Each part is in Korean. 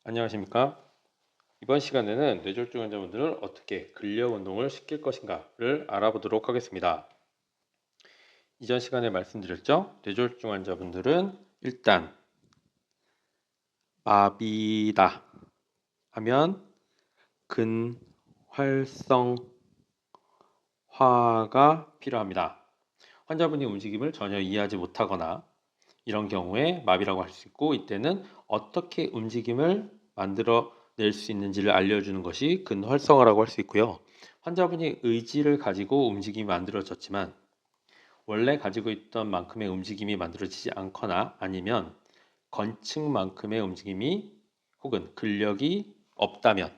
안녕하십니까? 이번 시간에는 뇌졸중 환자분들을 어떻게 근력 운동을 시킬 것인가를 알아보도록 하겠습니다. 이전 시간에 말씀드렸죠? 뇌졸중 환자분들은 일단 마비다 하면 근활성화가 필요합니다. 환자분이 움직임을 전혀 이해하지 못하거나 이런 경우에 마비라고 할 수 있고, 이때는 어떻게 움직임을 만들어낼 수 있는지를 알려주는 것이 근활성화라고 할 수 있고요. 환자분이 의지를 가지고 움직임이 만들어졌지만 원래 가지고 있던 만큼의 움직임이 만들어지지 않거나 아니면 건층만큼의 움직임이 혹은 근력이 없다면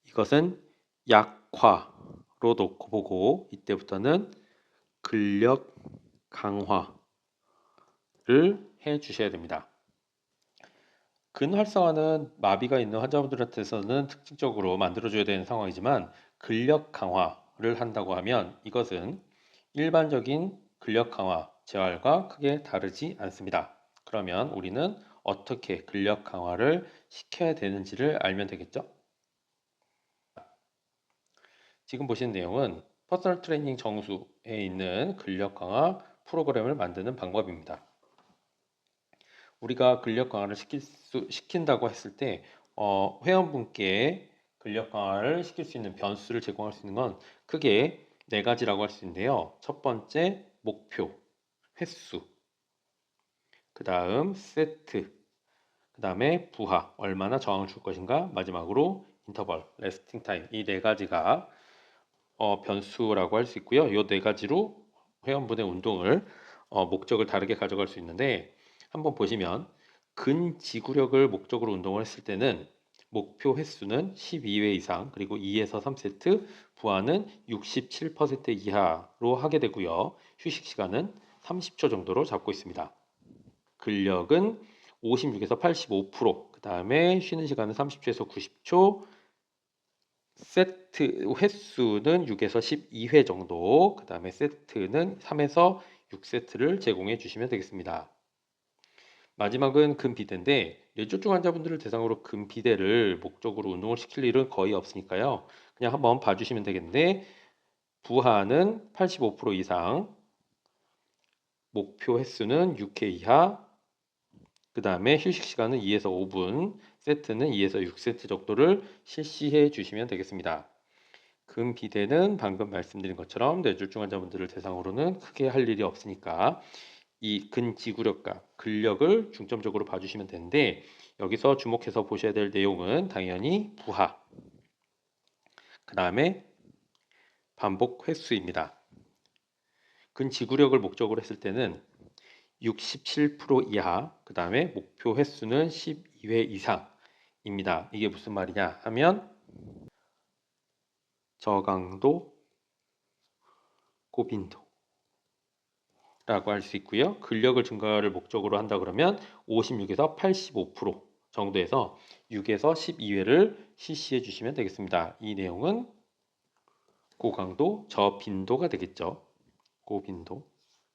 이것은 약화로 놓고 보고, 이때부터는 근력 강화를 해 주셔야 됩니다. 근활성화는 마비가 있는 환자분들한테서는 특징적으로 만들어줘야 되는 상황이지만, 근력 강화를 한다고 하면 이것은 일반적인 근력 강화 재활과 크게 다르지 않습니다. 그러면 우리는 어떻게 근력 강화를 시켜야 되는지를 알면 되겠죠? 지금 보신 내용은 퍼스널 트레이닝 정수에 있는 근력 강화 프로그램을 만드는 방법입니다. 우리가 근력 강화를 시킨다고 했을 때 회원분께 근력 강화를 시킬 수 있는 변수를 제공할 수 있는 건 크게 네 가지라고 할 수 있는데요. 첫 번째, 목표, 횟수, 그 다음 세트, 그 다음에 부하, 얼마나 저항을 줄 것인가, 마지막으로 인터벌, 레스팅 타임, 이 네 가지가 변수라고 할 수 있고요. 이 네 가지로 회원분의 운동을 목적을 다르게 가져갈 수 있는데, 한번 보시면 근지구력을 목적으로 운동을 했을 때는 목표 횟수는 12회 이상, 그리고 2에서 3세트, 부하는 67% 이하로 하게 되고요. 휴식 시간은 30초 정도로 잡고 있습니다. 근력은 56에서 85%, 그 다음에 쉬는 시간은 30초에서 90초, 세트 횟수는 6에서 12회 정도, 그 다음에 세트는 3에서 6세트를 제공해 주시면 되겠습니다. 마지막은 근비대인데, 뇌졸중 환자분들을 대상으로 근비대를 목적으로 운동을 시킬 일은 거의 없으니까요. 그냥 한번 봐주시면 되겠는데, 부하는 85% 이상, 목표 횟수는 6회 이하, 그 다음에 휴식 시간은 2에서 5분, 세트는 2에서 6세트 정도를 실시해 주시면 되겠습니다. 근비대는 방금 말씀드린 것처럼 뇌졸중 환자분들을 대상으로는 크게 할 일이 없으니까 이 근지구력과 근력을 중점적으로 봐주시면 되는데, 여기서 주목해서 보셔야 될 내용은 당연히 부하, 그 다음에 반복 횟수입니다. 근지구력을 목적으로 했을 때는 67% 이하, 그 다음에 목표 횟수는 12회 이상입니다. 이게 무슨 말이냐 하면 저강도, 고빈도 라고 할 수 있고요. 근력을 증가를 목적으로 한다 그러면 56에서 85% 정도에서 6에서 12회를 실시해 주시면 되겠습니다. 이 내용은 고강도, 저빈도가 되겠죠. 고빈도,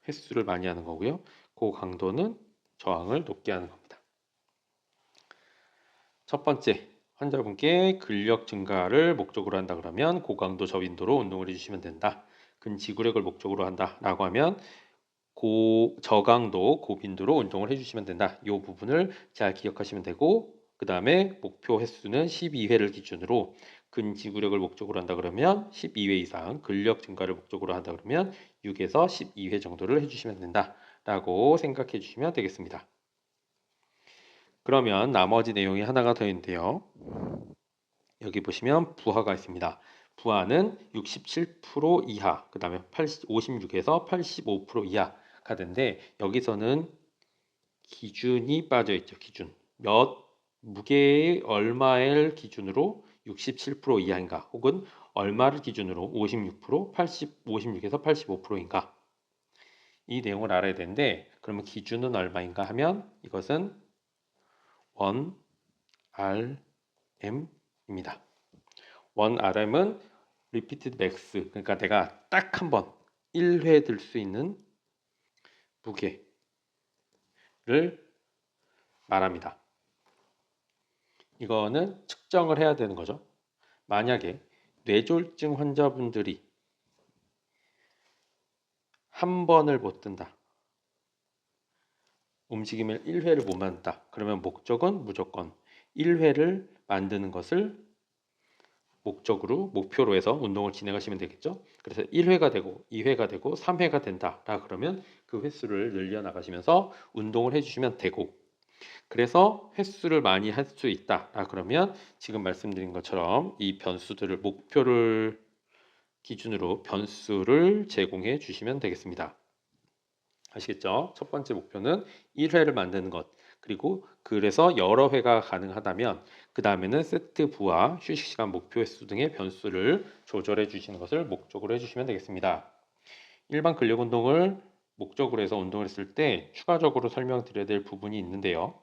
횟수를 많이 하는 거고요. 고강도는 저항을 높게 하는 겁니다. 첫 번째, 환자분께 근력 증가를 목적으로 한다 그러면 고강도 저빈도로 운동을 해주시면 된다. 근지구력을 목적으로 한다라고 하면 저강도, 고빈도로 운동을 해주시면 된다. 이 부분을 잘 기억하시면 되고, 그 다음에 목표 횟수는 12회를 기준으로, 근지구력을 목적으로 한다 그러면 12회 이상, 근력 증가를 목적으로 한다 그러면 6에서 12회 정도를 해주시면 된다 라고 생각해 주시면 되겠습니다. 그러면 나머지 내용이 하나가 더 있는데요. 여기 보시면 부하가 있습니다. 부하는 67% 이하, 그 다음에 56에서 85% 이하가 되는데, 여기서는 기준이 빠져 있죠. 기준. 무게의 얼마를 기준으로 67% 이하인가, 혹은 얼마를 기준으로 56%, 56에서 85%인가, 이 내용을 알아야 되는데, 그러면 기준은 얼마인가 하면 이것은 1RM입니다. 1RM은 repeated max, 그러니까 내가 딱 한 번 1회 들 수 있는 무게를 말합니다. 이거는 측정을 해야 되는 거죠. 만약에 뇌졸중 환자분들이 한 번을 못 든다. 움직임을 1회를 못 만든다. 그러면 목적은 무조건 1회를 만드는 것을 목표로 해서 운동을 진행하시면 되겠죠. 그래서 1회가 되고 2회가 되고 3회가 된다라 그러면 그 횟수를 늘려 나가시면서 운동을 해주시면 되고, 그래서 횟수를 많이 할 수 있다라 그러면 지금 말씀드린 것처럼 이 변수들을 목표를 기준으로 변수를 제공해 주시면 되겠습니다. 아시겠죠? 첫 번째 목표는 1회를 만드는 것, 그리고 그래서 여러 회가 가능하다면 그 다음에는 세트 부와 휴식 시간 목표 횟수 등의 변수를 조절해 주시는 것을 목적으로 해주시면 되겠습니다. 일반 근력 운동을 목적으로 해서 운동을 했을 때 추가적으로 설명드려야 될 부분이 있는데요.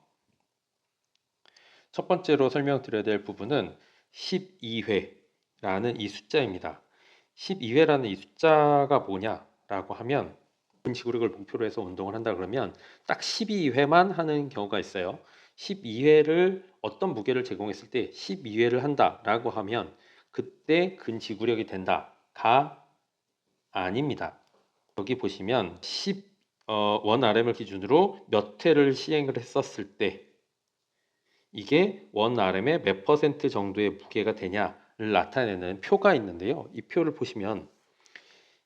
첫 번째로 설명드려야 될 부분은 12회라는 이 숫자입니다. 12회라는 이 숫자가 뭐냐라고 하면, 근지구력을 목표로 해서 운동을 한다 그러면 딱 12회만 하는 경우가 있어요. 12회를 어떤 무게를 제공했을 때 12회를 한다라고 하면 그때 근지구력이 된다가 아닙니다. 여기 보시면 1 RM을 기준으로 몇 회를 시행을 했었을 때 이게 1 RM의 몇 퍼센트 정도의 무게가 되냐를 나타내는 표가 있는데요. 이 표를 보시면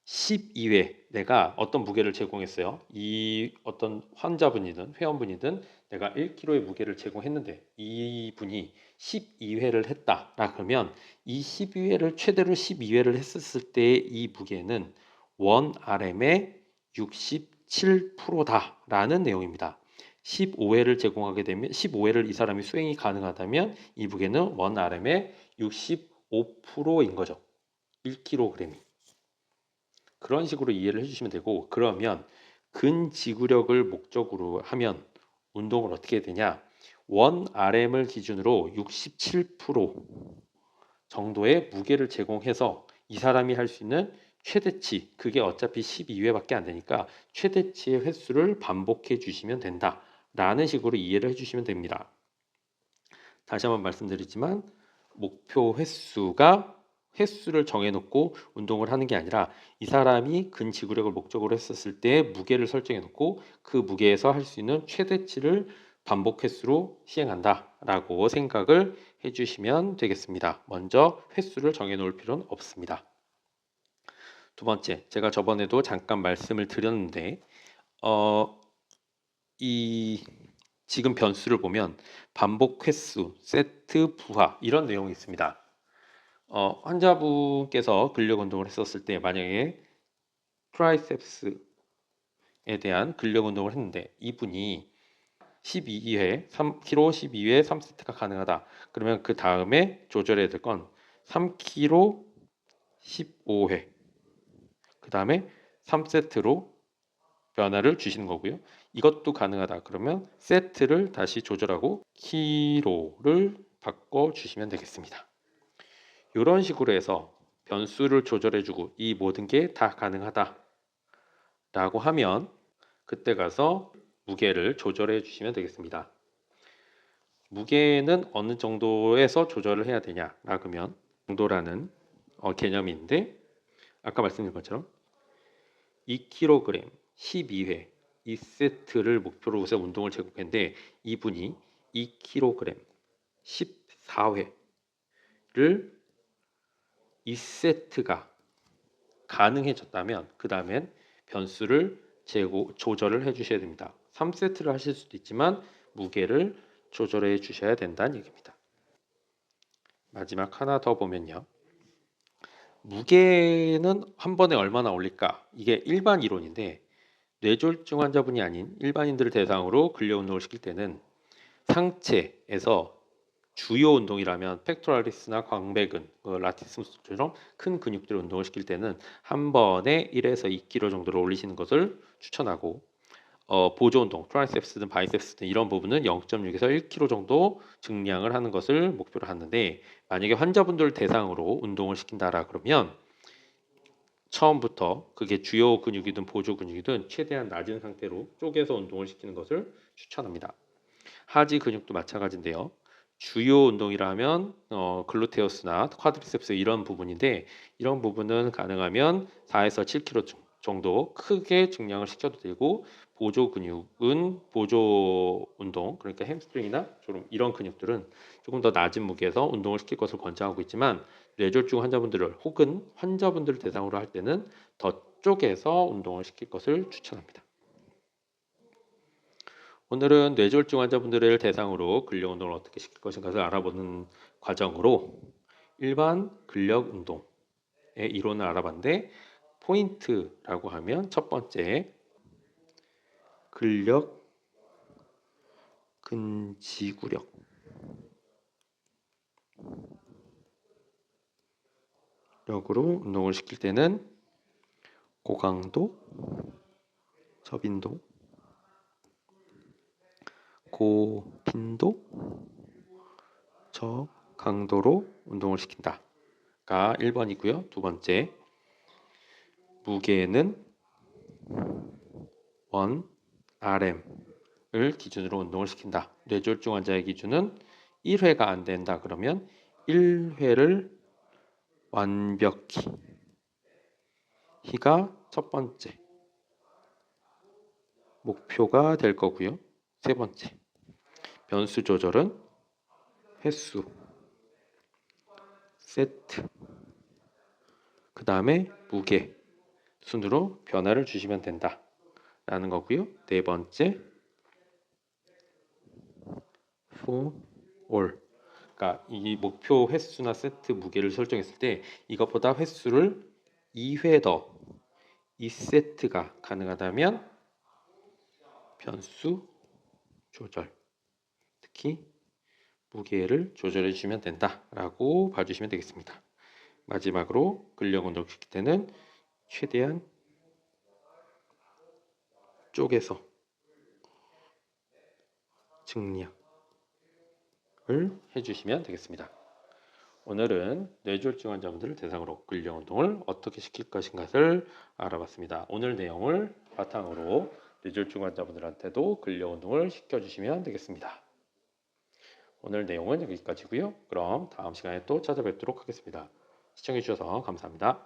12회 내가 어떤 무게를 제공했어요. 이 어떤 환자분이든 회원분이든 내가 1kg의 무게를 제공했는데 이분이 12회를 했다라 그러면 이 12회를 최대로 12회를 했었을 때 이 무게는 1 RM의 67%다라는 내용입니다. 15회를 제공하게 되면 15회를 이 사람이 수행이 가능하다면 이 무게는 1 RM의 65%인 거죠. 1kg이. 그런 식으로 이해를 해주시면 되고, 그러면 근지구력을 목적으로 하면 운동을 어떻게 해야 되냐, 1 RM을 기준으로 67% 정도의 무게를 제공해서 이 사람이 할 수 있는 최대치, 그게 어차피 12회밖에 안 되니까 최대치의 횟수를 반복해 주시면 된다 라는 식으로 이해를 해주시면 됩니다. 다시 한번 말씀드리지만 목표 횟수를 정해놓고 운동을 하는 게 아니라 이 사람이 근지구력을 목적으로 했었을 때 무게를 설정해놓고 그 무게에서 할 수 있는 최대치를 반복 횟수로 시행한다라고 생각을 해주시면 되겠습니다. 먼저 횟수를 정해놓을 필요는 없습니다. 두 번째, 제가 저번에도 잠깐 말씀을 드렸는데 이 지금 변수를 보면 반복 횟수, 세트 부하 이런 내용이 있습니다. 환자분께서 근력 운동을 했었을 때 만약에 트라이셉스에 대한 근력 운동을 했는데 이분이 12회, 3kg 12회 3세트가 가능하다. 그러면 그 다음에 조절해야 될 건 3kg 15회, 그 다음에 3세트로 변화를 주시는 거고요. 이것도 가능하다. 그러면 세트를 다시 조절하고 키로를 바꿔 주시면 되겠습니다. 이런 식으로 해서 변수를 조절해주고 이 모든 게 다 가능하다 라고 하면 그때 가서 무게를 조절해 주시면 되겠습니다. 무게는 어느 정도에서 조절을 해야 되냐 라면 정도라는 개념인데, 아까 말씀드린 것처럼 2kg 12회 2세트를 목표로 해서 운동을 제공했는데 이분이 2kg 14회를 2세트가 가능해졌다면 그 다음엔 변수를 조절을 해 주셔야 됩니다. 3세트를 하실 수도 있지만 무게를 조절해 주셔야 된다는 얘기입니다. 마지막 하나 더 보면요. 무게는 한 번에 얼마나 올릴까? 이게 일반 이론인데 뇌졸중 환자분이 아닌 일반인들을 대상으로 근력 운동을 시킬 때는 상체에서 주요 운동이라면 팩토랄리스나 광배근, 라티스무스처럼 큰 근육들을 운동을 시킬 때는 한 번에 1에서 2kg 정도를 올리시는 것을 추천하고, 보조 운동, 트라이셉스든 바이셉스든 이런 부분은 0.6에서 1kg 정도 증량을 하는 것을 목표로 하는데, 만약에 환자분들 대상으로 운동을 시킨다라 그러면 처음부터 그게 주요 근육이든 보조 근육이든 최대한 낮은 상태로 쪼개서 운동을 시키는 것을 추천합니다. 하지 근육도 마찬가지인데요. 주요 운동이라면 글루테우스나 쿼드리셉스 이런 부분인데 이런 부분은 가능하면 4에서 7kg 정도 크게 증량을 시켜도 되고 보조 근육은 보조 운동 그러니까 햄스트링이나 좀 이런 근육들은 조금 더 낮은 무게에서 운동을 시킬 것을 권장하고 있지만 뇌졸중 환자분들을 혹은 환자분들을 대상으로 할 때는 더 쪼개서 운동을 시킬 것을 추천합니다. 오늘은 뇌졸중 환자분들을 대상으로 근력 운동을 어떻게 시킬 것인가를 알아보는 과정으로 일반 근력 운동의 이론을 알아봤는데 포인트라고 하면 첫 번째 근력 근지구력으로 운동을 시킬 때는 고강도, 저빈도, 고빈도, 저강도로 운동을 시킨다가 1번이고요. 두 번째, 무게는 1RM을 기준으로 운동을 시킨다. 뇌졸중 환자의 기준은 1회가 안 된다. 그러면 1회를 완벽히 히가 첫 번째 목표가 될 거고요. 세 번째, 변수 조절은 횟수, 세트, 그 다음에 무게 순으로 변화를 주시면 된다 라는 거고요. 네 번째, for all, 그러니까 이 목표 횟수나 세트 무게를 설정했을 때 이것보다 횟수를 2회 더 2세트가 가능하다면 변수 조절, 특히 무게를 조절해 주시면 된다라고 봐주시면 되겠습니다. 마지막으로 근력 운동 시킬 때는 최대한 쪼개서 증량을 해주시면 되겠습니다. 오늘은 뇌졸중 환자분들을 대상으로 근력 운동을 어떻게 시킬 것인가를 알아봤습니다. 오늘 내용을 바탕으로 뇌졸중 환자분들한테도 근력 운동을 시켜주시면 되겠습니다. 오늘 내용은 여기까지고요. 그럼 다음 시간에 또 찾아뵙도록 하겠습니다. 시청해주셔서 감사합니다.